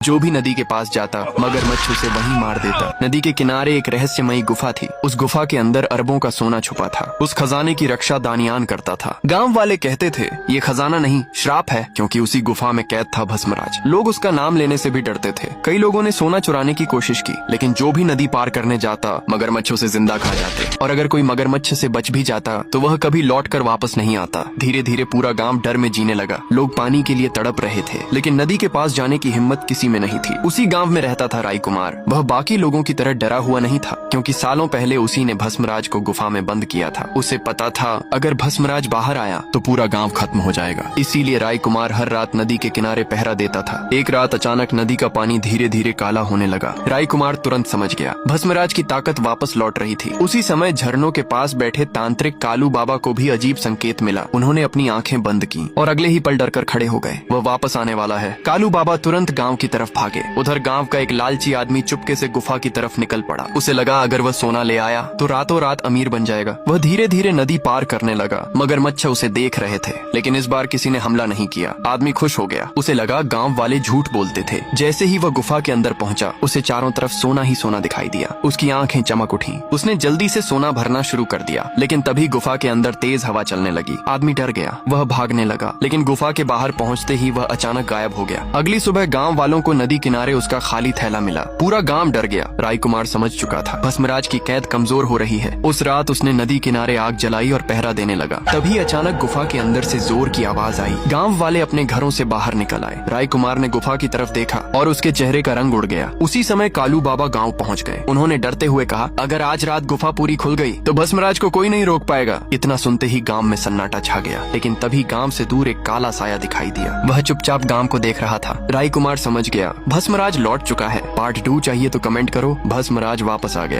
जो भी नदी के पास जाता मगरमच्छ उसे वहीं मार देता। नदी के किनारे एक रहस्यमयी गुफा थी। उस गुफा के अंदर अरबों का सोना छुपा था। उस खजाने की रक्षा दानियान करता था। गांव वाले कहते थे ये खजाना नहीं श्राप है, क्योंकि उसी गुफा में कैद था भस्मराज। लोग उसका नाम लेने से भी डरते थे। कई लोगों ने सोना चुराने की कोशिश की, लेकिन जो भी नदी पार करने जाता मगरमच्छों से जिंदा खा जाते। और अगर कोई मगरमच्छ से बच भी जाता तो वह कभी लौट कर वापस नहीं आता। धीरे धीरे पूरा गांव डर में जीने लगा। लोग पानी के लिए तड़प रहे थे, लेकिन नदी के पास जाने की हिम्मत किसी में नहीं थी। उसी गांव में रहता था राजकुमार। वह बाकी लोगों की तरह डरा हुआ नहीं था, क्योंकि सालों पहले उसी ने भस्मराज को गुफा में बंद किया था। उसे पता था अगर भस्मराज बाहर आया तो पूरा गांव खत्म हो जाएगा। इसीलिए राजकुमार हर रात नदी के किनारे पहरा देता था। एक रात अचानक नदी का पानी धीरे धीरे काला होने लगा। राजकुमार तुरंत समझ गया भस्मराज की ताकत वापस लौट रही थी। उसी समय झरनों के पास बैठे तांत्रिक कालू बाबा को भी अजीब संकेत मिला। उन्होंने अपनी आंखें बंद की और अगले ही पल डरकर खड़े हो गए। वह वापस आने वाला है। कालू बाबा तुरंत गांव की तरफ भागे। उधर गांव का एक लालची आदमी चुपके से गुफा की तरफ निकल पड़ा। उसे लगा अगर वह सोना ले आया तो रातों रात अमीर बन जाएगा। वह धीरे धीरे नदी पार करने लगा। मगरमच्छ उसे देख रहे थे, लेकिन इस बार किसी ने हमला नहीं किया। आदमी खुश हो गया। उसे लगा गांव वाले झूठ बोलते थे। जैसे ही वह गुफा के अंदर पहुंचा, उसे चारों तरफ सोना ही सोना दिखाई दिया। उसकी आंखें चमक उठी। उसने जल्दी से सोना भरना शुरू कर दिया, लेकिन तभी गुफा के अंदर तेज हवा चलने लगी। आदमी डर गया। वह भागने लगा, लेकिन गुफा के बाहर पहुंचते ही वह अचानक गायब हो गया। अगली सुबह गांव वालों को नदी किनारे उसका खाली थैला मिला। पूरा गांव डर गया। राजकुमार समझ चुका था भस्मराज की कैद कमजोर हो रही है। उस रात उसने नदी किनारे आग जलाई और पहरा देने लगा। तभी अचानक गुफा के अंदर से जोर की आवाज आई। गांव वाले अपने घरों से बाहर निकल आए। राजकुमार ने गुफा की तरफ देखा और उसके चेहरे का रंग उड़ गया। उसी समय कालू बाबा गांव पहुंच गए। उन्होंने डरते हुए कहा अगर आज रात गुफा पूरी खुल गई तो भस्मराज को कोई नहीं रोक पाएगा। इतना सुनते ही गांव में सन्नाटा छा गया। लेकिन तभी गांव से दूर एक काला साया दिखाई दिया। वह चुपचाप गांव को देख रहा था। राजकुमार समझ गया भस्मराज लौट चुका है। पार्ट 2 चाहिए तो कमेंट करो। भस्मराज वापस आ गया।